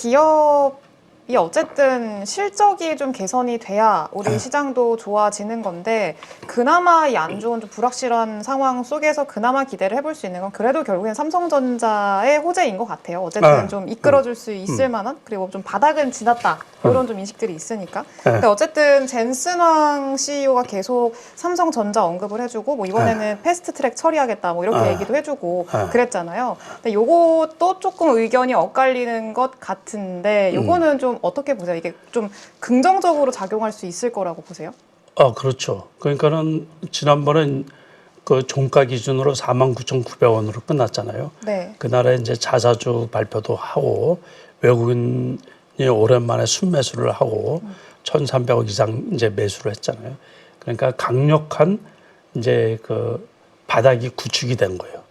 기업이 어쨌든 실적이 좀 개선이 돼야 우리 시장도 좋아지는 건데 그나마 이 안 좋은 좀 불확실한 상황 속에서 그나마 기대를 해볼 수 있는 건 그래도 결국엔 삼성전자의 호재인 것 같아요. 어쨌든 좀 이끌어줄 수 있을 만한 그리고 좀 바닥은 지났다 이런 좀 인식들이 있으니까. 근데 어쨌든 젠슨왕 CEO가 계속 삼성전자 언급을 해주고 뭐 이번에는 패스트트랙 처리하겠다 뭐 이렇게 얘기도 해주고 그랬잖아요. 근데 요것도 조금 의견이 엇갈리는 것 같은데 요거는 좀 어떻게 보세요? 이게 좀 긍정적으로 작용할 수 있을 거라고 보세요? 그렇죠. 그러니까는 지난번엔 그 종가 기준으로 49,900원으로 끝났잖아요. 네. 그날에 이제 자사주 발표도 하고 외국인이 오랜만에 순매수를 하고 1,300억 이상 이제 매수를 했잖아요. 그러니까 강력한 이제 그 바닥이 구축이 된 거예요.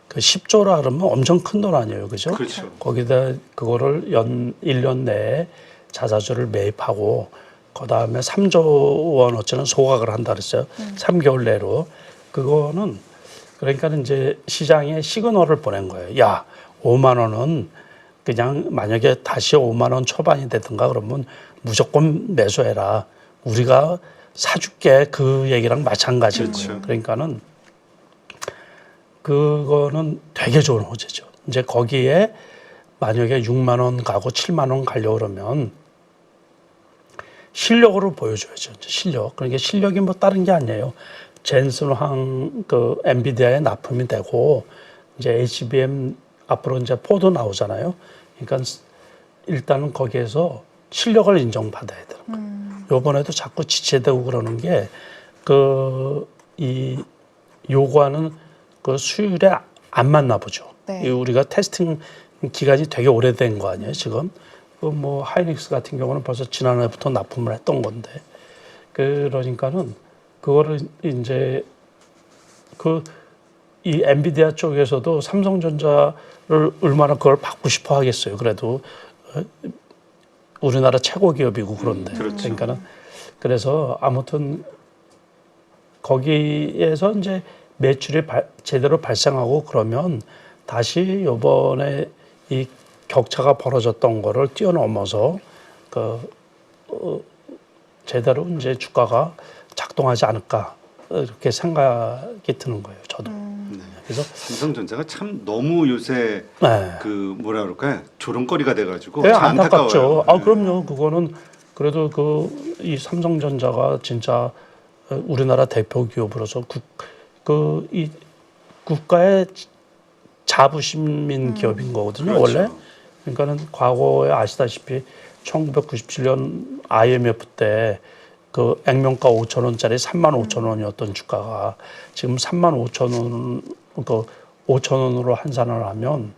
그 10조라 그러면 엄청 큰 돈 아니에요. 그죠? 그렇죠. 거기다 그거를 1년 내에 자사주를 매입하고 그다음에 3조 원어치는 소각을 한다 그랬어요. 3개월 내로. 그거는 그러니까 이제 시장에 시그널을 보낸 거예요. 야, 5만 원은 그냥 만약에 다시 5만 원 초반이 되든가 그러면 무조건 매수해라. 우리가 사줄게. 그 얘기랑 마찬가지인 거예요. 그러니까는 그거는 되게 좋은 호재죠. 이제 거기에 만약에 6만 원 가고 7만 원 가려고 그러면 실력으로 보여줘야죠. 실력. 그러니까 실력이 뭐 다른 게 아니에요. 젠슨황 그 엔비디아에 납품이 되고 이제 HBM 앞으로 이제 4도 나오잖아요. 그러니까 일단은 거기에서 실력을 인정받아야 되는 거예요. 요번에도 자꾸 지체되고 그러는 게 이 요구하는 그 수율에 안 맞나 보죠. 네. 우리가 테스팅 기간이 되게 오래된 거 아니에요, 지금? 뭐 하이닉스 같은 경우는 벌써 지난해부터 납품을 했던 건데, 그러니까는 그거를 이제 이 엔비디아 쪽에서도 삼성전자를 얼마나 그걸 받고 싶어 하겠어요. 그래도 우리나라 최고 기업이고 그런데. 그렇죠. 그러니까는 그래서 아무튼 거기에서 이제 매출이 제대로 발생하고 그러면 다시 요번에 이 격차가 벌어졌던 거를 뛰어넘어서 제대로 이제 주가가 작동하지 않을까 이렇게 생각이 드는 거예요. 저도. 그래서 삼성전자가 참 너무 요새 그 뭐라 그럴까요? 조롱거리가 돼가지고 네, 참 안타깝죠. 안타까워요. 그럼요. 그거는 그래도 이 삼성전자가 진짜 우리나라 대표 기업으로서 이 국가의 자부심인 기업인 거거든요. 그렇죠. 원래. 그러니까는 과거에 아시다시피 1997년 IMF 때 그 액면가 5,000원짜리 35,000원이었던 주가가 지금 35,000원, 5,000원으로 환산을 하면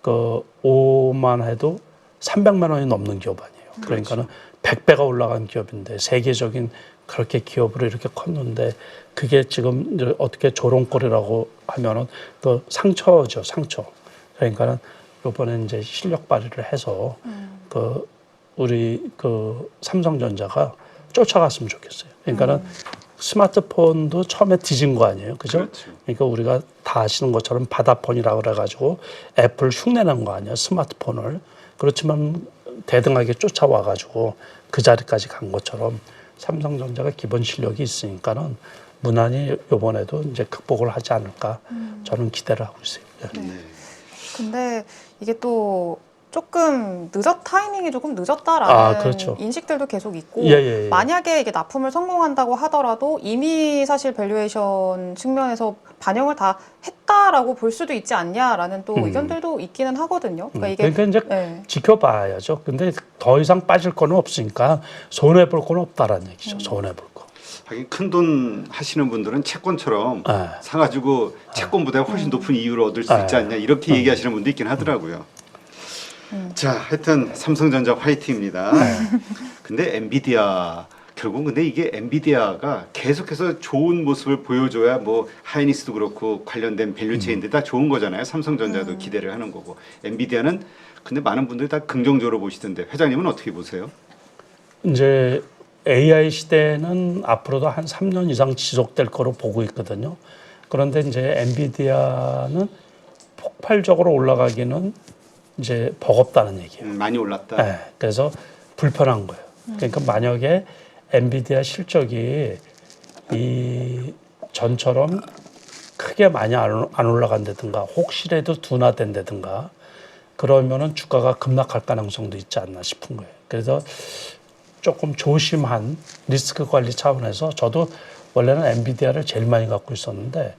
5만 해도 300만 원이 넘는 기업 아니에요. 그러니까는 100배가 올라간 기업인데 세계적인 그렇게 기업으로 이렇게 컸는데 그게 지금 이제 어떻게 조롱거리라고 하면은 상처죠, 상처. 그러니까는 이번에 이제 실력 발휘를 해서 우리 삼성전자가 쫓아갔으면 좋겠어요. 그러니까는 스마트폰도 처음에 뒤진 거 아니에요, 그죠? 그렇죠. 그러니까 우리가 다 아시는 것처럼 바다폰이라고 그래가지고 애플 흉내낸 거 아니에요, 스마트폰을. 그렇지만 대등하게 쫓아와가지고 그 자리까지 간 것처럼 삼성전자가 기본 실력이 있으니까는 무난히 이번에도 이제 극복을 하지 않을까 저는 기대를 하고 있어요. 네. 근데 이게 또 조금 타이밍이 조금 늦었다라는 그렇죠. 인식들도 계속 있고 예. 만약에 이게 납품을 성공한다고 하더라도 이미 사실 밸류에이션 측면에서 반영을 다 했다라고 볼 수도 있지 않냐라는 또 의견들도 있기는 하거든요. 그러니까 이게 이제 지켜봐야죠. 근데 더 이상 빠질 거는 없으니까 손해 볼 거는 없다라는 얘기죠. 손해 볼 거. 하긴 큰 돈 하시는 분들은 채권처럼 사가지고 채권보다 훨씬 높은 이율을 얻을 수 있지 않냐 이렇게 얘기하시는 분도 있긴 하더라고요. 자, 하여튼 삼성전자 화이팅입니다. 근데 엔비디아 결국 근데 이게 엔비디아가 계속해서 좋은 모습을 보여줘야 뭐 하이닉스도 그렇고 관련된 밸류체인들 다 좋은 거잖아요. 삼성전자도 기대를 하는 거고 엔비디아는 근데 많은 분들이 다 긍정적으로 보시던데 회장님은 어떻게 보세요? 이제 AI 시대는 앞으로도 한 3년 이상 지속될 거로 보고 있거든요. 그런데 이제 엔비디아는 폭발적으로 올라가기는 이제 버겁다는 얘기예요. 많이 올랐다. 네, 그래서 불편한 거예요. 그러니까 만약에 엔비디아 실적이 이 전처럼 크게 많이 안 올라간다든가 혹시라도 둔화된다든가 그러면은 주가가 급락할 가능성도 있지 않나 싶은 거예요. 그래서 조금 조심한 리스크 관리 차원에서 저도 원래는 엔비디아를 제일 많이 갖고 있었는데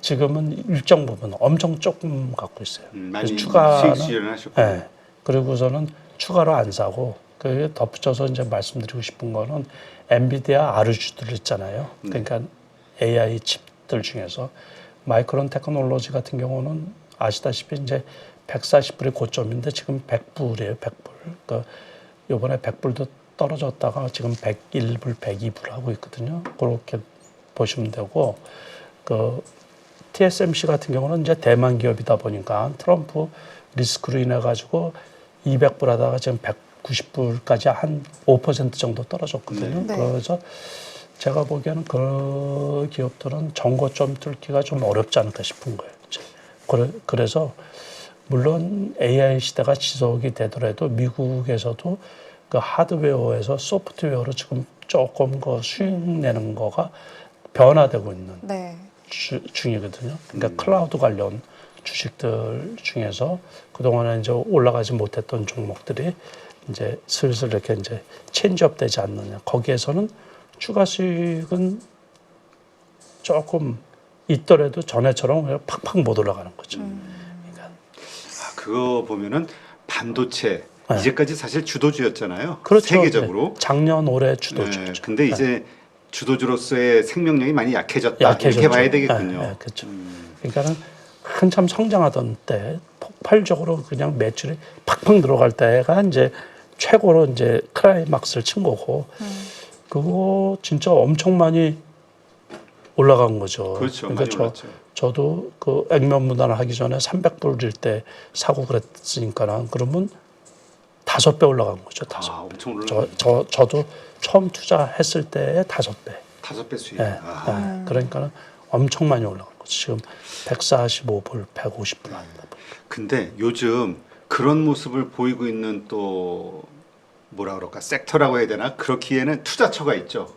지금은 일정 부분 엄청 조금 갖고 있어요. 많이 추가는 수익 실현하셨고. 네, 그리고서는 추가로 안 사고 그 덧붙여서 이제 말씀드리고 싶은 거는 엔비디아 아르주들 있잖아요. 그러니까 AI 칩들 중에서 마이크론 테크놀로지 같은 경우는 아시다시피 이제 140불이 고점인데 지금 100불이에요. 100불. 그러니까 이번에 100불도 떨어졌다가 지금 101불, 102불 하고 있거든요. 그렇게 보시면 되고 그 TSMC 같은 경우는 이제 대만 기업이다 보니까 트럼프 리스크로 인해 가지고 200불 하다가 지금 190불까지 한 5% 정도 떨어졌거든요. 네. 그래서 제가 보기에는 그 기업들은 정고점 뚫기가 좀 어렵지 않을까 싶은 거예요. 그래서 물론 AI 시대가 지속이 되더라도 미국에서도 그 하드웨어에서 소프트웨어로 지금 조금 그 수익 내는 거가 변화되고 있는 네. 중이거든요. 그러니까 클라우드 관련 주식들 중에서 그동안에 이제 올라가지 못했던 종목들이 이제 슬슬 이렇게 이제 체인지업 되지 않느냐. 거기에서는 추가 수익은 조금 있더라도 전에처럼 그냥 팍팍 못 올라가는 거죠. 그러니까 그거 보면은 반도체 네. 이제까지 사실 주도주였잖아요. 그렇죠. 세계적으로. 네. 작년 올해 주도주죠. 네, 근데 이제 주도주로서의 생명력이 많이 약해졌다. 이렇게 약해졌죠. 봐야 되겠군요. 네, 그렇죠. 그러니까는 한참 성장하던 때 폭발적으로 그냥 매출이 팍팍 들어갈 때가 이제 최고로 이제 클라이막스를 친 거고 그거 진짜 엄청 많이 올라간 거죠. 그렇죠. 그러니까 많이 올랐죠. 저도 그 액면 무단을 하기 전에 300불일 때 사고 그랬으니까는 그러면 5배 올라간 거죠. 5배. 엄청 올라. 저도 처음 투자했을 때의 5배. 5배 수익. 네, 네. 그러니까는 엄청 많이 올라간 거죠. 지금 145불, 150불 한다. 근데 요즘 그런 모습을 보이고 있는 또 뭐라 그럴까 섹터라고 해야 되나 그렇기에는 투자처가 있죠.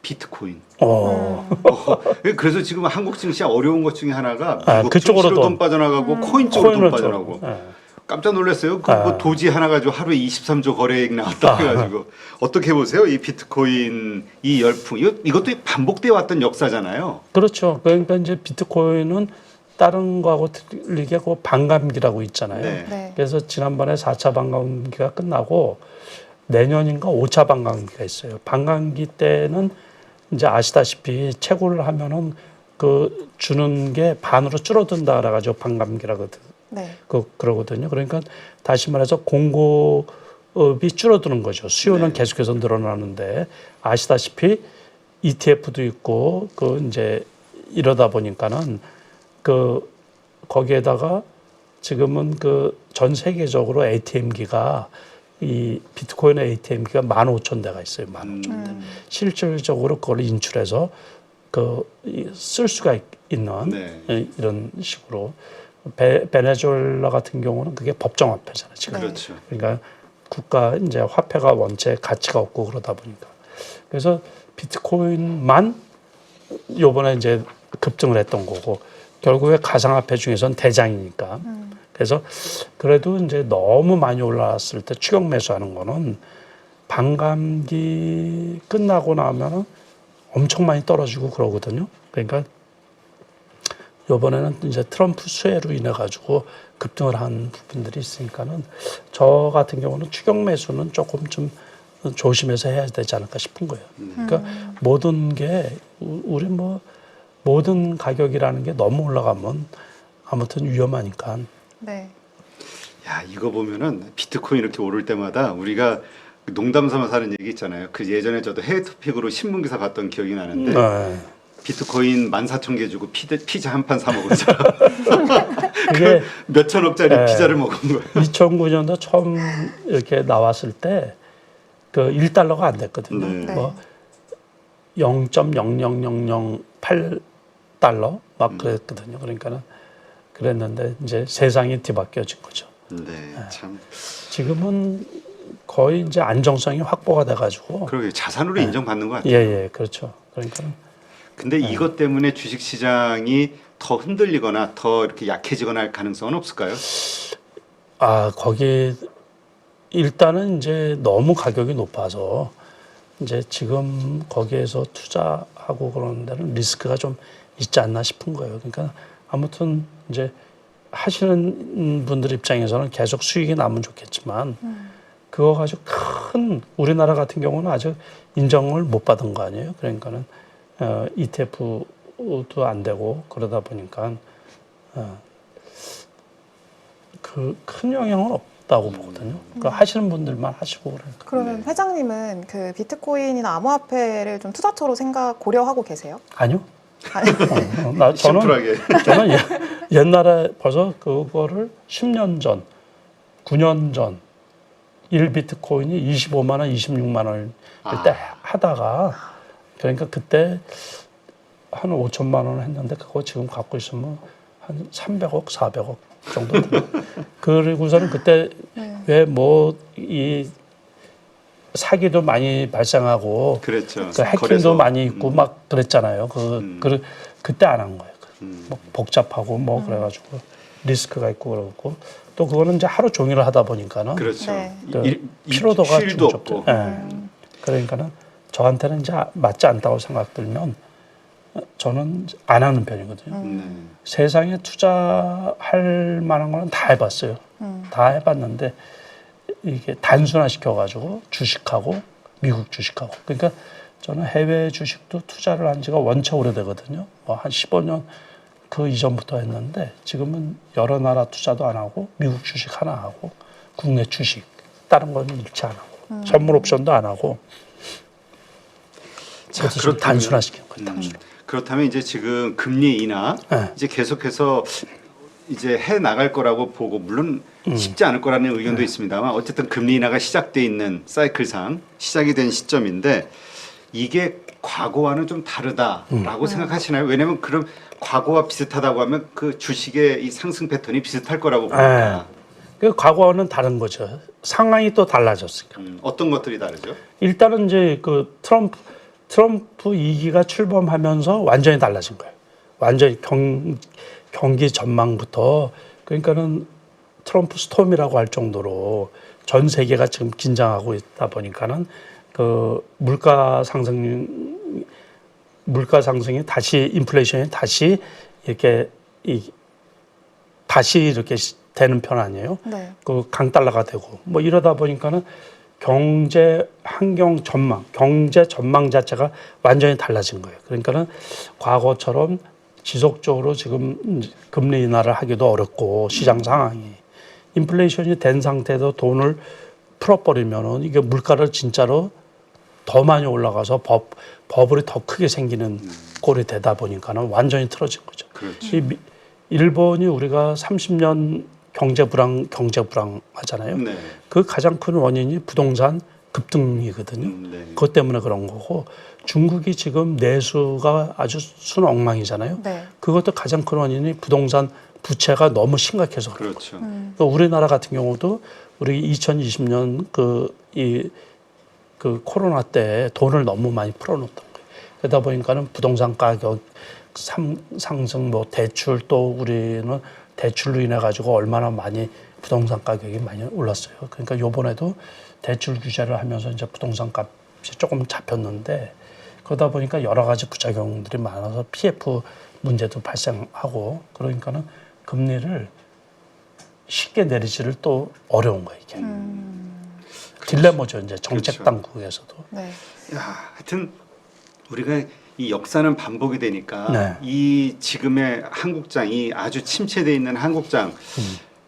비트코인. 그래서 지금 한국 증시 어려운 것 중에 하나가 미국 그쪽으로 증시로 돈 빠져나가고 코인 쪽으로 돈 빠져나가고. 깜짝 놀랐어요. 그 도지 하나 가지고 하루에 23조 거래액 나왔다 해가지고 어떻게 보세요? 이 비트코인 이 열풍 이것도 반복돼 왔던 역사잖아요. 그렇죠. 그러니까 이제 비트코인은 다른 거하고 틀리게 그 반감기라고 있잖아요. 네. 네. 그래서 지난번에 4차 반감기가 끝나고 내년인가 5차 반감기가 있어요. 반감기 때는 이제 아시다시피 채굴을 하면은 그 주는 게 반으로 줄어든다 그래가지고 반감기라거든. 네. 그러거든요. 그러니까 다시 말해서 공급이 줄어드는 거죠. 수요는 네. 계속해서 늘어나는데 아시다시피 ETF도 있고 그 이제 이러다 보니까는 그 거기에다가 지금은 그 전 세계적으로 ATM기가 이 비트코인의 ATM기가 15,000대가 있어요. 15,000대. 실질적으로 그걸 인출해서 그 쓸 수가 있는 네. 이런 식으로 베네수엘라 같은 경우는 그게 법정화폐잖아요. 지금. 그렇죠. 그러니까 국가 이제 화폐가 원체 가치가 없고 그러다 보니까 그래서 비트코인만 요번에 이제 급등을 했던 거고 결국에 가상화폐 중에서는 대장이니까 그래서 그래도 이제 너무 많이 올라왔을 때 추격 매수하는 거는 반감기 끝나고 나면은 엄청 많이 떨어지고 그러거든요. 그러니까 이번에는 이제 트럼프 수혜로 인해 가지고 급등을 한 부분들이 있으니까는 저 같은 경우는 추격 매수는 조금 좀 조심해서 해야 되지 않을까 싶은 거예요. 그러니까 모든 게 우리 뭐 모든 가격이라는 게 너무 올라가면 아무튼 위험하니까. 네. 야 이거 보면은 비트코인 이렇게 오를 때마다 우리가 농담 삼아서 하는 얘기 있잖아요. 그 예전에 저도 해외 토픽으로 신문 기사 봤던 기억이 나는데 비트코인 14,000개 주고 피자 한 판 사 먹은 사람. 그게 몇 천억짜리 피자를 먹은 거예요. 2009년도 처음 이렇게 나왔을 때 그 1달러가 안 됐거든요. 네. 뭐 0.00008달러 막 그랬거든요. 그러니까는 그랬는데 이제 세상이 뒤바뀌어진 거죠. 네, 참. 지금은 거의 이제 안정성이 확보가 돼가지고. 그러게 자산으로 인정받는 것 같아요. 예, 그렇죠. 그러니까. 근데 이것 때문에 주식 시장이 더 흔들리거나 더 이렇게 약해지거나 할 가능성은 없을까요? 거기 일단은 이제 너무 가격이 높아서 이제 지금 거기에서 투자하고 그러는 데는 리스크가 좀 있지 않나 싶은 거예요. 그러니까 아무튼 이제 하시는 분들 입장에서는 계속 수익이 나면 좋겠지만 그거 가지고 큰 우리나라 같은 경우는 아직 인정을 못 받은 거 아니에요. 그러니까는 ETF도 안 되고 그러다 보니까 그 큰 영향은 없다고 보거든요. 그러니까 하시는 분들만 하시고 그러니까. 그러면 회장님은 그 비트코인이나 암호화폐를 좀 투자처로 고려하고 계세요? 아니요. 아니, 심플하게. 저는 옛날에 벌써 그거를 10년 전, 9년 전 1비트코인이 25만 원, 26만 원일 때 하다가 그러니까 그때 한 5천만 원을 했는데 그거 지금 갖고 있으면 한 300억, 400억 정도 돼요. 그리고서는 그때 왜 뭐 이 사기도 많이 발생하고 그렇죠. 그 해킹도 많이 있고 막 그랬잖아요. 그때 안 한 거예요. 뭐 복잡하고 뭐 그래가지고 리스크가 있고 그러고 또 그거는 이제 하루 종일 하다 보니까는 그렇죠. 네. 피로도가 쉴도 좀 없고. 그러니까는 저한테는 이제 맞지 않다고 생각들면 저는 안 하는 편이거든요. 네. 세상에 투자할 만한 거는 다 해봤어요. 다 해봤는데 이게 단순화 시켜가지고 주식하고 미국 주식하고 그러니까 저는 해외 주식도 투자를 한 지가 원체 오래되거든요. 한 15년 그 이전부터 했는데 지금은 여러 나라 투자도 안 하고 미국 주식 하나 하고 국내 주식 다른 거는 일치 안 하고 선물 옵션도 안 하고 그래서 좀 단순화시킨 거예요. 그렇다면 이제 지금 금리 인하 이제 계속해서 이제 해 나갈 거라고 보고 물론 쉽지 않을 거라는 의견도 있습니다만 어쨌든 금리 인하가 시작돼 있는 사이클상 시작이 된 시점인데 이게 과거와는 좀 다르다라고 생각하시나요? 왜냐하면 그럼 과거와 비슷하다고 하면 그 주식의 이 상승 패턴이 비슷할 거라고 봅니다. 그 과거와는 다른 거죠. 상황이 또 달라졌으니까. 어떤 것들이 다르죠? 일단은 이제 그 트럼프 2기가 출범하면서 완전히 달라진 거예요. 완전히 경기 전망부터 그러니까는 트럼프 스톰이라고 할 정도로 전 세계가 지금 긴장하고 있다 보니까는 그 물가 상승이 다시 인플레이션이 다시 이렇게 되는 편 아니에요? 네. 그 강달러가 되고 뭐 이러다 보니까는 경제 환경 전망, 경제 전망 자체가 완전히 달라진 거예요. 그러니까는 과거처럼 지속적으로 지금 금리 인하를 하기도 어렵고 시장 상황이 인플레이션이 된 상태에서 돈을 풀어버리면은 이게 물가를 진짜로 더 많이 올라가서 버블이 더 크게 생기는 꼴이 되다 보니까는 완전히 틀어진 거죠. 그렇죠. 일본이 우리가 30년 경제 불황 하잖아요. 네. 그 가장 큰 원인이 부동산 급등이거든요. 네. 그것 때문에 그런 거고 중국이 지금 내수가 아주 순엉망이잖아요. 네. 그것도 가장 큰 원인이 부동산 부채가 너무 심각해서 그런 그렇죠. 또 우리나라 같은 경우도 우리 2020년 그 코로나 때 돈을 너무 많이 풀어놓던 거예요. 그러다 보니까는 부동산 가격 상승, 뭐 대출 또 우리는 대출로 인해 가지고 얼마나 많이 부동산 가격이 많이 올랐어요. 그러니까 요번에도 대출 규제를 하면서 이제 부동산 값이 조금 잡혔는데 그러다 보니까 여러 가지 부작용들이 많아서 PF 문제도 발생하고 그러니까는 금리를 쉽게 내리지를 또 어려운 거예요, 이게. 딜레마죠, 이제 정책 그렇죠. 당국에서도. 네. 야, 하여튼 우리가 이 역사는 반복이 되니까 네. 이 지금의 한국장이 아주 침체되어 있는 한국장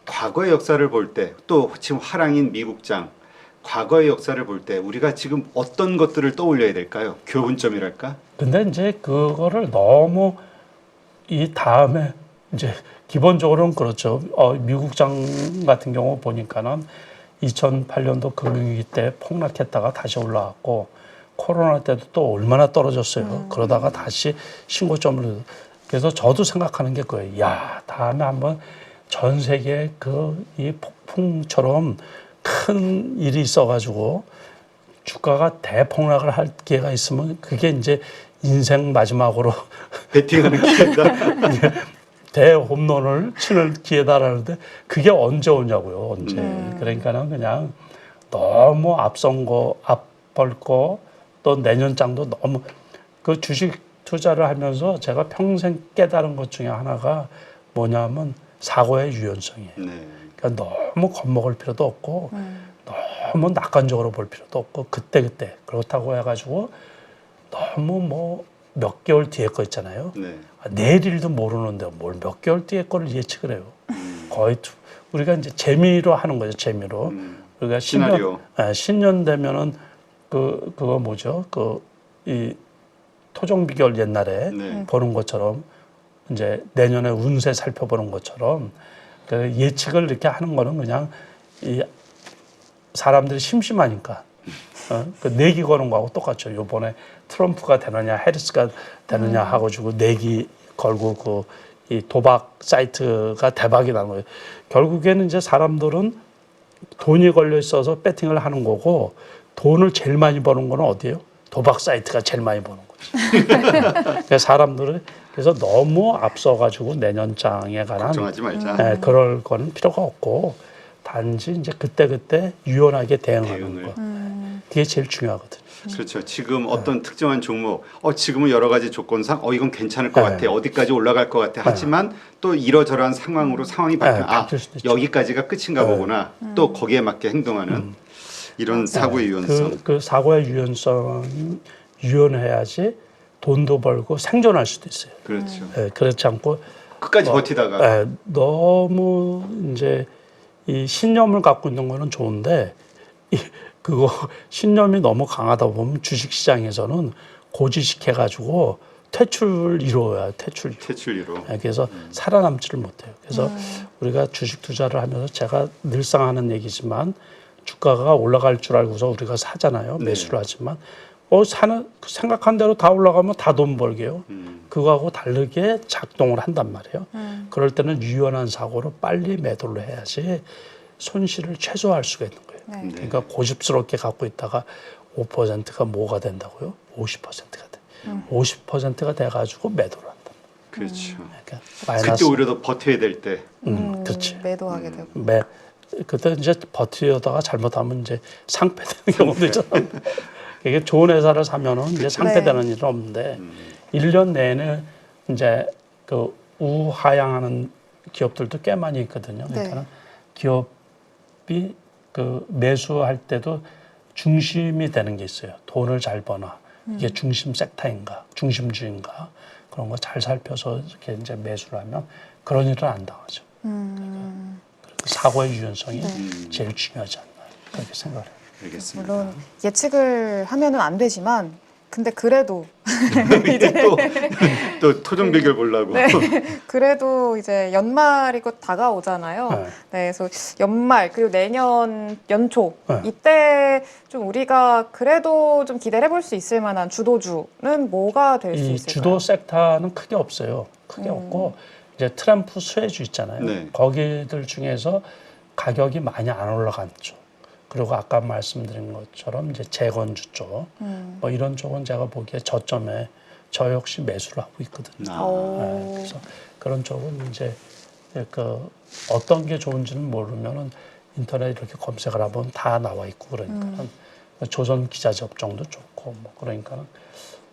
과거의 역사를 볼 때 또 지금 화랑인 미국장 과거의 역사를 볼 때 우리가 지금 어떤 것들을 떠올려야 될까요? 교훈점이랄까? 근데 이제 그거를 너무 이 다음에 이제 기본적으로는 그렇죠. 미국장 같은 경우 보니까는 2008년도 금융위기 때 폭락했다가 다시 올라왔고 코로나 때도 또 얼마나 떨어졌어요. 그러다가 다시 신고점을 그래서 저도 생각하는 게 그거예요. 야, 다음에 한번 전 세계에 이 폭풍처럼 큰 일이 있어가지고 주가가 대폭락을 할 기회가 있으면 그게 이제 인생 마지막으로 배팅하는 기회다. 대홈런을 치는 기회다라는데 그게 언제 오냐고요. 언제. 그러니까는 그냥 너무 앞선 거, 앞벌 거, 또 내년장도 너무 그 주식 투자를 하면서 제가 평생 깨달은 것 중에 하나가 뭐냐면 사고의 유연성이에요. 네. 그러니까 너무 겁먹을 필요도 없고 너무 낙관적으로 볼 필요도 없고 그때그때 그렇다고 해가지고 너무 뭐 몇 개월 뒤에 거 있잖아요. 네. 내일 일도 모르는데 뭘 몇 개월 뒤에 거를 예측을 해요. 거의 우리가 이제 재미로 하는 거죠. 재미로. 우리가 시나리오. 신년 되면은 그거 뭐죠? 이 토종 비결 옛날에 네. 보는 것처럼 이제 내년에 운세 살펴보는 것처럼 그 예측을 이렇게 하는 거는 그냥 이 사람들이 심심하니까 그 내기 거는 거하고 똑같죠. 요번에 트럼프가 되느냐 해리스가 되느냐 하고 주고 내기 걸고 이 도박 사이트가 대박이 난 거예요. 결국에는 이제 사람들은 돈이 걸려 있어서 배팅을 하는 거고 돈을 제일 많이 버는 거는 어디예요? 도박 사이트가 제일 많이 버는 거지. 그러니까 사람들은 그래서 너무 앞서가지고 내년장에 관한 걱정하지 말자. 그럴 거는 필요가 없고 단지 이제 그때 유연하게 대응하는 거. 그게 제일 중요하거든요. 그렇죠. 지금 어떤 특정한 종목, 지금은 여러 가지 조건상, 이건 괜찮을 것 같아, 어디까지 올라갈 것 같아. 하지만 또 이러저러한 상황으로 상황이 바뀌면, 바뀔 수도 있죠. 여기까지가 끝인가 보구나. 또 거기에 맞게 행동하는 이런 사고의 유연성. 그 사고의 유연성이 유연해야지 돈도 벌고 생존할 수도 있어요. 그렇죠. 그렇지 않고 끝까지 버티다가. 너무 이제 이 신념을 갖고 있는 거는 좋은데 그거 신념이 너무 강하다 보면 주식시장에서는 고지시켜가지고 퇴출 이루어야 퇴출. 퇴출이로. 그래서 살아남지를 못해요. 그래서 우리가 주식 투자를 하면서 제가 늘상 하는 얘기지만 주가가 올라갈 줄 알고서 우리가 사잖아요. 매수를 하지만 생각한 대로 다 올라가면 다 돈 벌게요. 그거하고 다르게 작동을 한단 말이에요. 그럴 때는 유연한 사고로 빨리 매도를 해야지 손실을 최소화할 수가 있는 거예요. 네. 그러니까 고집스럽게 갖고 있다가 5%가 뭐가 된다고요? 50%가 돼. 50%가 돼가지고 매도를 한다. 그렇죠. 그러니까 마이너스. 그때 오히려 더 버텨야 될 때. 그렇지. 매도하게 되고. 그때 이제 버티다가 잘못하면 이제 상패되는 경우도 있잖아요. 이게 좋은 회사를 사면은 이제 상패되는 일은 없는데 1년 내내 이제 그 우하향하는 기업들도 꽤 많이 있거든요. 그러니까 기업이 그 매수할 때도 중심이 되는 게 있어요. 돈을 잘 버나 이게 중심 섹터인가, 중심주인가 그런 거 잘 살펴서 이렇게 이제 매수를 하면 그런 일은 안 당하죠. 사고의 유연성이 제일 중요하지 않나 그렇게 생각해요. 알겠습니다. 물론 예측을 하면은 안 되지만 근데 그래도 이제 또 토종 비결 보려고. 그래도 이제 연말이 곧 다가오잖아요. 네, 그래서 연말 그리고 내년 연초 이때 좀 우리가 그래도 좀 기대를 해볼 수 있을 만한 주도주는 뭐가 될 수 이 있을까요? 주도 섹터는 크게 없어요. 크게 없고 이제 트럼프 수혜주 있잖아요. 네. 거기들 중에서 가격이 많이 안 올라갔죠. 그리고 아까 말씀드린 것처럼 이제 재건주 쪽, 뭐 이런 쪽은 제가 보기에 저점에 저 역시 매수를 하고 있거든요. 그래서 그런 쪽은 이제 그 어떤 게 좋은지는 모르면은 인터넷 이렇게 검색을 하면 다 나와 있고 그러니까 조선 기자재업종도 좋고 뭐 그러니까는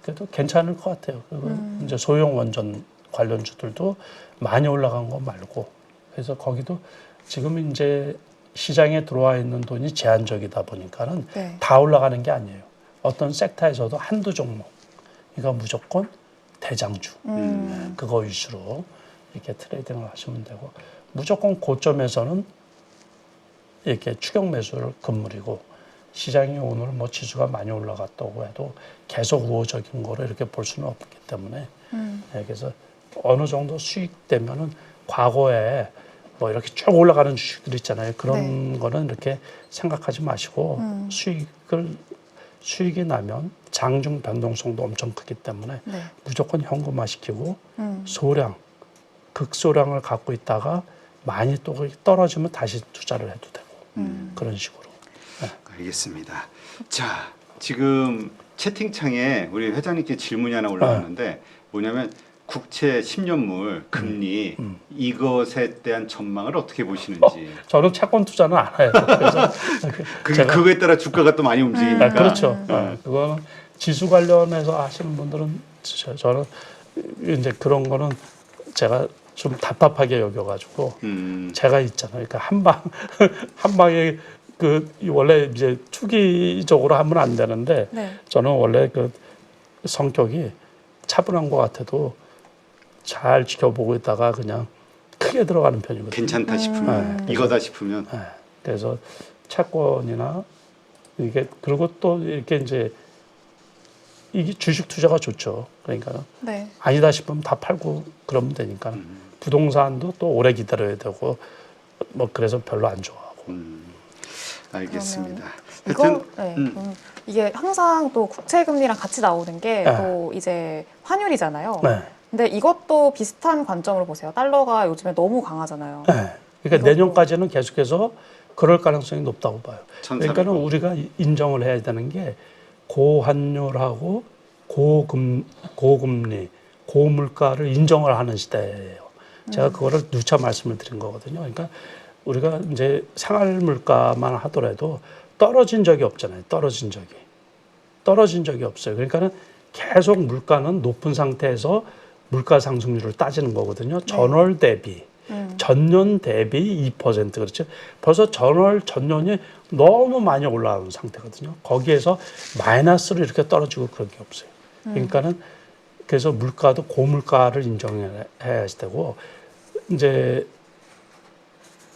그래도 괜찮을 것 같아요. 그리고 이제 소형 원전 관련주들도 많이 올라간 거 말고 그래서 거기도 지금 이제 시장에 들어와 있는 돈이 제한적이다 보니까는 다 올라가는 게 아니에요. 어떤 섹터에서도 한두 종목, 이거 무조건 대장주, 그거 위주로 이렇게 트레이딩을 하시면 되고 무조건 고점에서는 이렇게 추격 매수를 금물이고 시장이 오늘 뭐 지수가 많이 올라갔다고 해도 계속 우호적인 거를 이렇게 볼 수는 없기 때문에 그래서 어느 정도 수익되면은 과거에 뭐 이렇게 쭉 올라가는 주식들 있잖아요. 그런 거는 이렇게 생각하지 마시고 수익이 나면 장중 변동성도 엄청 크기 때문에 무조건 현금화시키고 소량, 극소량을 갖고 있다가 많이 또 떨어지면 다시 투자를 해도 되고 그런 식으로. 알겠습니다. 자, 지금 채팅창에 우리 회장님께 질문이 하나 올라왔는데 뭐냐면 국채 10년물 금리 이것에 대한 전망을 어떻게 보시는지. 저는 채권 투자는 안 해요. 그래서 그거에 따라 주가가 또 많이 움직이니까. 그렇죠. 그거는 지수 관련해서 하시는 분들은 저는 이제 그런 거는 제가 좀 답답하게 여겨가지고 제가 있잖아요. 그러니까 한 방에 그 원래 이제 투기적으로 하면 안 되는데 네. 저는 원래 그 성격이 차분한 것 같아도 잘 지켜보고 있다가 그냥 크게 들어가는 편이거든요. 괜찮다 싶으면 이거다 싶으면. 네. 그래서 채권이나 이게 그리고 또 이렇게 이제 이게 주식 투자가 좋죠. 그러니까 네. 아니다 싶으면 다 팔고 그러면 되니까 부동산도 또 오래 기다려야 되고 뭐 그래서 별로 안 좋아하고. 알겠습니다. 이거 네. 이게 항상 또 국채 금리랑 같이 나오는 게 또 이제 환율이잖아요. 네. 근데 이것도 비슷한 관점으로 보세요. 달러가 요즘에 너무 강하잖아요. 네. 그러니까 내년까지는 계속해서 그럴 가능성이 높다고 봐요. 1,400원. 그러니까 우리가 인정을 해야 되는 게 고환율하고 고금리, 고물가를 인정을 하는 시대예요. 제가 그거를 누차 말씀을 드린 거거든요. 그러니까 우리가 이제 생활 물가만 하더라도 떨어진 적이 없잖아요. 떨어진 적이 없어요. 그러니까는 계속 물가는 높은 상태에서 물가 상승률을 따지는 거거든요. 전월 대비, 전년 대비 2% 그렇죠. 벌써 전년이 너무 많이 올라온 상태거든요. 거기에서 마이너스로 이렇게 떨어지고 그런 게 없어요. 그러니까는 그래서 물가도 고물가를 인정해야 되고 이제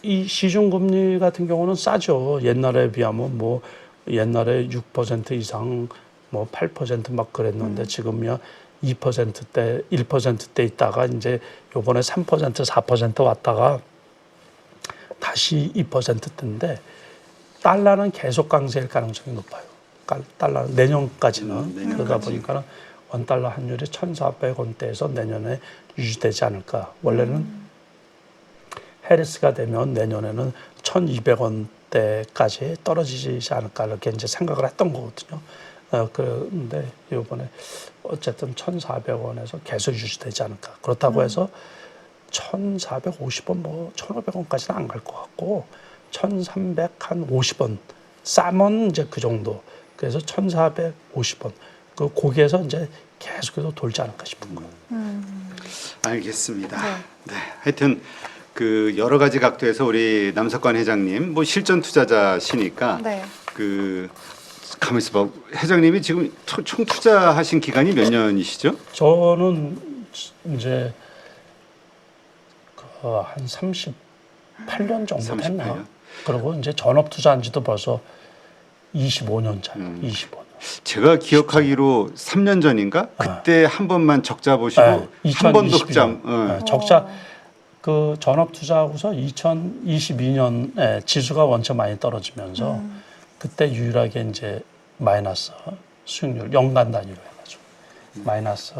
이 시중금리 같은 경우는 싸죠. 옛날에 비하면 뭐 옛날에 6% 이상 뭐 8% 막 그랬는데 지금이야 2%대, 1%대 있다가 이제 요번에 3%, 4% 왔다가 다시 2%대인데 달러는 계속 강세일 가능성이 높아요. 달러는 내년까지는 그러다 보니까는 원달러 환율이 1,400원대에서 내년에 유지되지 않을까. 원래는 해리스가 되면 내년에는 1,200원대까지 떨어지지 않을까 이렇게 이제 생각을 했던 거거든요. 그런데 이번에 어쨌든 1,400원에서 계속 유지되지 않을까. 그렇다고 해서 1,450원 뭐 1,500원까지는 안 갈 것 같고 1,350원 싸면 이제 그 정도. 그래서 1,450원 그 거기에서 이제 계속해서 돌지 않을까 싶은 거예요. 알겠습니다. 네, 하여튼 그 여러 가지 각도에서 우리 남석관 회장님 뭐 실전 투자자시니까 네. 그 가만 있어봐. 회장님이 지금 총 투자하신 기간이 몇 년이시죠? 저는 이제 한 38년 정도 됐나. 38년? 그리고 이제 전업 투자한 지도 벌써 25년 차예요. 25년. 제가 기억하기로 3년 전인가 그때 한 번만 적자 보시고 한 번도 흑자. 적자 그 전업 투자하고서 2022년에 지수가 원체 많이 떨어지면서 그때 유일하게 이제 마이너스 수익률 연간 단위로 해가지고 마이너스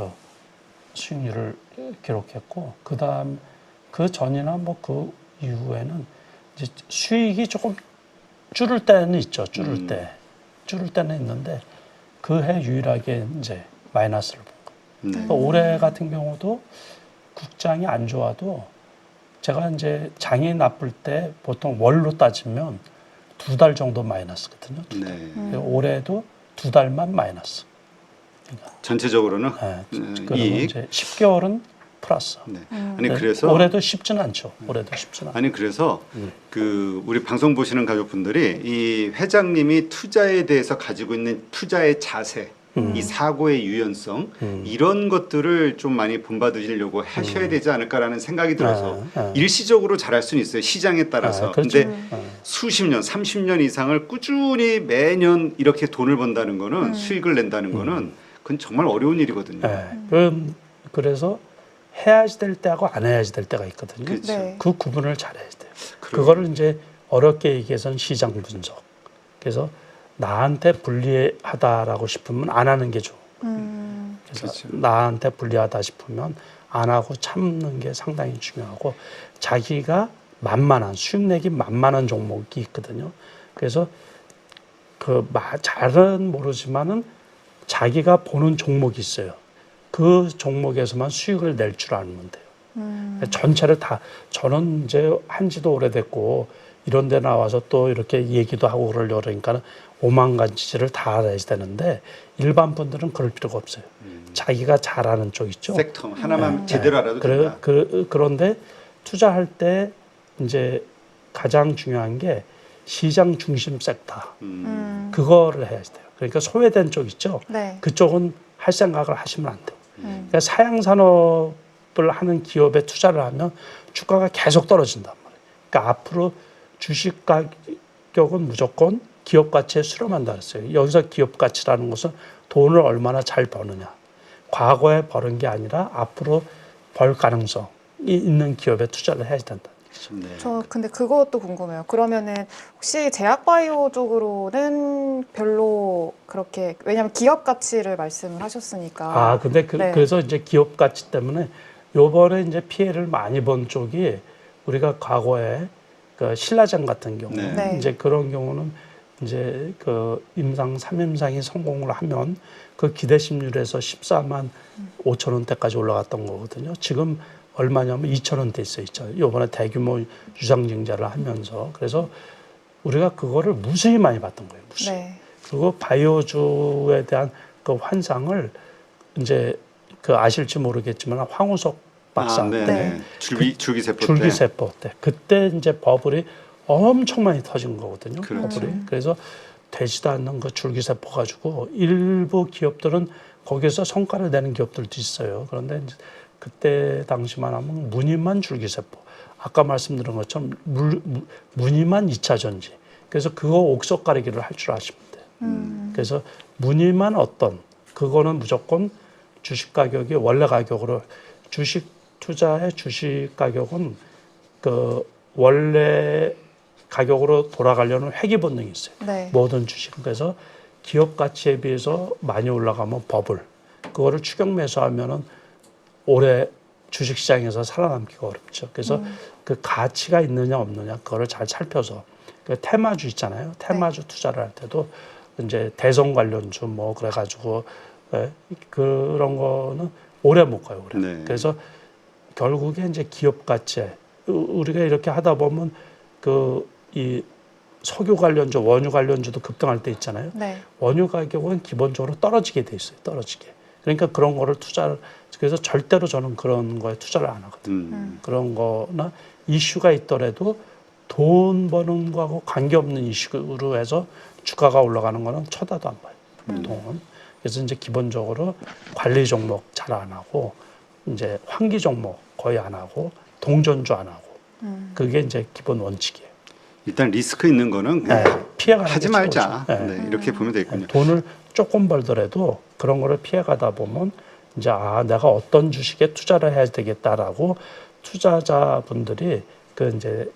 수익률을 기록했고 그다음 그 전이나 뭐 그 이후에는 이제 수익이 조금 줄을 때는 있죠. 줄을 때는 있는데 그 해 유일하게 이제 마이너스를 본 거예요. 그러니까 올해 같은 경우도 국장이 안 좋아도 제가 이제 장이 나쁠 때 보통 월로 따지면 2달 정도 마이너스거든요. 올해도 2달만 마이너스. 그러니까 전체적으로는 그리고 이익. 이제 10개월은 플러스. 아니 그래서 올해도 쉽지는 않죠. 올해도 쉽지는 않죠. 아니 그래서 그 우리 방송 보시는 가족분들이 이 회장님이 투자에 대해서 가지고 있는 투자의 자세, 이 사고의 유연성 이런 것들을 좀 많이 본받으시려고 하셔야 되지 않을까라는 생각이 들어서 일시적으로 잘할 수는 있어요. 시장에 따라서. 그렇죠. 근데 수십 년, 30년 이상을 꾸준히 매년 이렇게 돈을 번다는 거는 수익을 낸다는 거는 그건 정말 어려운 일이거든요. 그래서 해야지 될 때하고 안 해야지 될 때가 있거든요. 그렇죠. 네. 그 구분을 잘해야 돼요. 그거를 이제 어렵게 얘기해서는 시장 분석. 그래서 나한테 불리하다라고 싶으면 안 하는 게 좋고 그래서 그렇죠. 나한테 불리하다 싶으면 안 하고 참는 게 상당히 중요하고 자기가 만만한 수익 내기 만만한 종목이 있거든요. 그래서 잘은 모르지만은 자기가 보는 종목이 있어요. 그 종목에서만 수익을 낼 줄 알면 돼요. 전체를 다 저는 이제 한지도 오래됐고 이런 데 나와서 또 이렇게 얘기도 하고 그러니까 오만 가지를 다 알아야 되는데 일반 분들은 그럴 필요가 없어요. 자기가 잘하는 쪽 있죠. 섹터 하나만 제대로 알아도 된다. 그런데 투자할 때 이제 가장 중요한 게 시장 중심 섹터. 그거를 해야 돼요. 그러니까 소외된 쪽 있죠. 네. 그쪽은 할 생각을 하시면 안 돼요. 그러니까 사양 산업을 하는 기업에 투자를 하면 주가가 계속 떨어진단 말이에요. 그러니까 앞으로 주식 가격은 무조건 기업 가치에 수렴한다 그랬어요. 여기서 기업 가치라는 것은 돈을 얼마나 잘 버느냐. 과거에 버는 게 아니라 앞으로 벌 가능성이 있는 기업에 투자를 해야 된다. 네. 저 근데 그것도 궁금해요. 그러면은 혹시 제약바이오 쪽으로는 별로 그렇게 왜냐하면 기업 가치를 말씀을 하셨으니까. 근데 네. 그래서 이제 기업 가치 때문에 요번에 이제 피해를 많이 본 쪽이 우리가 과거에 그 신라젠 같은 경우 네. 이제 그런 경우는 이제 그 임상 3임상이 성공을 하면 그 기대 심률에서 14만 5천 원대까지 올라갔던 거거든요. 지금 얼마냐면 2천 원대 있어요. 이번에 대규모 유상증자를 하면서 그래서 우리가 그거를 무수히 많이 봤던 거예요. 무수히. 네. 그리고 바이오주에 대한 그 환상을 이제 그 아실지 모르겠지만 황우석 박사 네. 네. 줄기세포 줄기세포 때 그때 이제 버블이 엄청 많이 터진 거거든요. 그렇죠. 버블이. 그래서 되지도 않는 그 줄기세포 가지고 일부 기업들은 거기서 성과를 내는 기업들도 있어요. 그런데 이제 그때 당시만 하면 무늬만 줄기세포. 아까 말씀드린 것처럼 무늬만 2차 전지. 그래서 그거 옥석 가리기를 할 줄 아시면 돼요. 그래서 무늬만 그거는 무조건 주식 가격이 원래 가격으로 주식 투자의 주식 가격은 그 원래 가격으로 돌아가려는 회귀 본능이 있어요. 네. 모든 주식은. 그래서 기업 가치에 비해서 많이 올라가면 버블. 그거를 추격 매수하면은 올해 주식시장에서 살아남기가 어렵죠. 그래서 그 가치가 있느냐 없느냐 그거를 잘 살펴서 그 테마주 있잖아요. 테마주 투자를 할 때도 이제 대선 관련주 뭐 그래가지고 그런 거는 오래 못 가요. 오래. 네. 그래서 결국에 이제 기업 가치에 우리가 이렇게 하다 보면 이 석유 관련주, 원유 관련주도 급등할 때 있잖아요. 네. 원유 가격은 기본적으로 떨어지게 돼 있어요. 떨어지게. 그러니까 그런 거를 그래서 절대로 저는 그런 거에 투자를 안 하거든요. 그런 거나 이슈가 있더라도 돈 버는 거하고 관계없는 이슈로 해서 주가가 올라가는 거는 쳐다도 안 봐요. 보통은. 그래서 이제 기본적으로 관리 종목 잘 안 하고 이제 환기 종목 거의 안 하고 동전주 안 하고 그게 이제 기본 원칙이에요. 일단 리스크 있는 거는 그냥 피해가는 하지 게 말자. 최고죠. 네, 이렇게 보면 되겠군요. 돈을 조금 벌더라도 그런 거를 피해가다 보면 이제 내가 어떤 주식에 투자를 해야 되겠다라고 투자자분들이 그 이제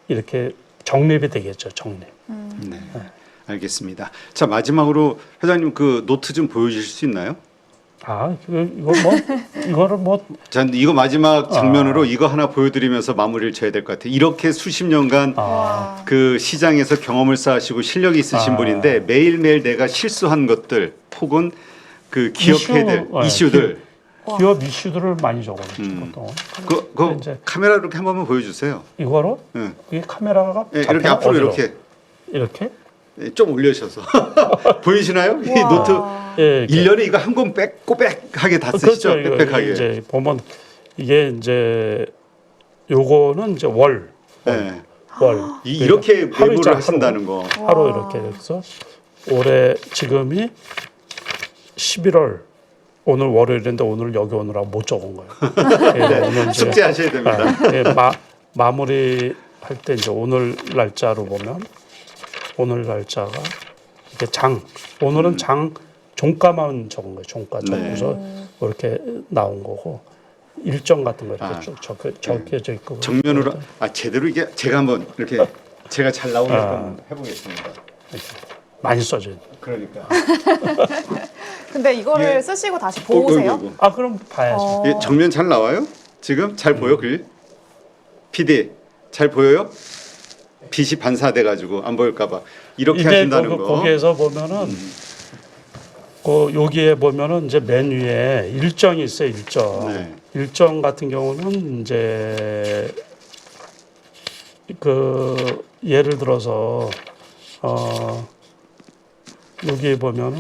이렇게 정립이 되겠죠. 정립. 네. 알겠습니다. 자, 마지막으로 회장님 그 노트 좀 보여주실 수 있나요? 이거를 자, 이거 마지막 장면으로 이거 하나 보여드리면서 마무리를 져야 될 것 같아요. 이렇게 수십 년간 그 시장에서 경험을 쌓으시고 실력이 있으신 분인데 매일매일 내가 실수한 것들 혹은 그 기업해들 이슈들 기업 이슈들을 많이 적어놓죠. 보통. 그 카메라 이렇게 한 번만 보여주세요. 이거로 네. 이 카메라가 이렇게 앞으로 어디로? 이렇게 좀 올려셔서 보이시나요? 이 우와. 노트 예, 1년에 이거 한 권 꼬백하게 다 쓰시죠? 그렇죠. 빽빽하게. 이제 보면 이게 이제 요거는 이제 월. 네. 하루 이렇게 메모를 있잖아, 하신다는 거. 하루 이렇게 해서 올해 지금이 11월 오늘 월요일인데 오늘 여기 오느라고 못 적은 거예요. 예, 오늘 이제 숙제하셔야 됩니다. 예, 마무리 할 때 이제 오늘 날짜로 보면 오늘 날짜가 이게 오늘은 종가만 적은 거예요. 종가 적어서 이렇게 나온 거고 일정 같은 거 이렇게 쭉 적혀져 있고 정면으로 제대로 이게 제가 한번 이렇게 제가 잘 나오니까 한번 해보겠습니다. 많이 써져 있는. 그러니까. 근데 이거를 쓰시고 다시 보세요? 그럼 봐야죠. 정면 잘 나와요? 지금 잘 보여 글? PD 잘 보여요? 빛이 반사돼 가지고 안 보일까봐 이렇게 하신다는 거. 거기에서 보면은 그 여기에 보면은 이제 맨 위에 일정이 있어요. 일정. 네. 일정 같은 경우는 이제 그 예를 들어서 여기 보면은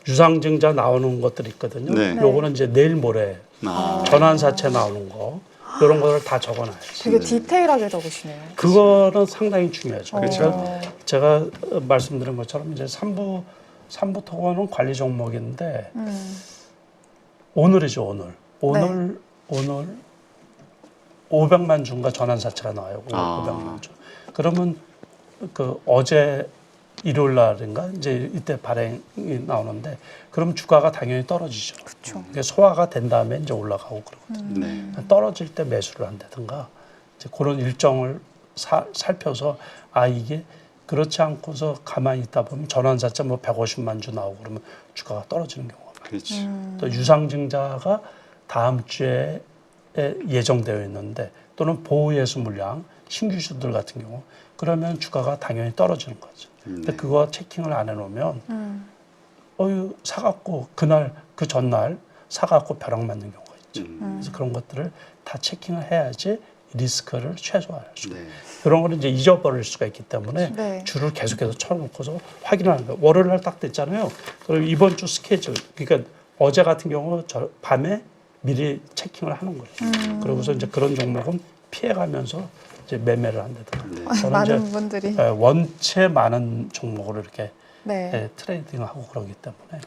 유상증자 나오는 것들이 있거든요. 네. 요거는 이제 내일 모레 전환사채 나오는 거 이런 거를 다 적어놔야지. 되게 디테일하게 적으시네요. 그거는 상당히 중요하죠. 그렇죠. 제가 말씀드린 것처럼 이제 삼부 토건은 관리 종목인데 오늘이죠, 오늘 500만 주인가 전환사채가 나와요. 500만 주. 그러면 그 어제 일요일 날인가 이제 이때 발행이 나오는데 그럼 주가가 당연히 떨어지죠. 그렇죠. 그게 소화가 된 다음에 이제 올라가고 그러거든요. 네. 떨어질 때 매수를 한다든가 이제 그런 일정을 살펴서 이게 그렇지 않고서 가만히 있다 보면 전환사채 뭐 150만 주 나오고 그러면 주가가 떨어지는 경우가 많아요. 그렇지. 또 유상증자가 다음 주에 예정되어 있는데 또는 보호예수 물량 신규주들 같은 경우 그러면 주가가 당연히 떨어지는 거죠. 근데 그거 체킹을 안 해놓으면 사갖고 그날 그 전날 사갖고 벼락 맞는 경우가 있죠. 그래서 그런 것들을 다 체킹을 해야지 리스크를 최소화할 수 있어요. 네. 그런 거는 이제 잊어버릴 수가 있기 때문에 네. 줄을 계속해서 쳐놓고서 확인하는 거예요. 월요일 날 딱 됐잖아요. 그럼 이번 주 스케줄, 그러니까 어제 같은 경우 밤에 미리 체킹을 하는 거예요. 그러고서 이제 그런 종목은 피해가면서 이제 매매를 한다든가. 저는 많은 이제 분들이 원체 많은 종목을 이렇게 네. 트레이딩하고 그러기 때문에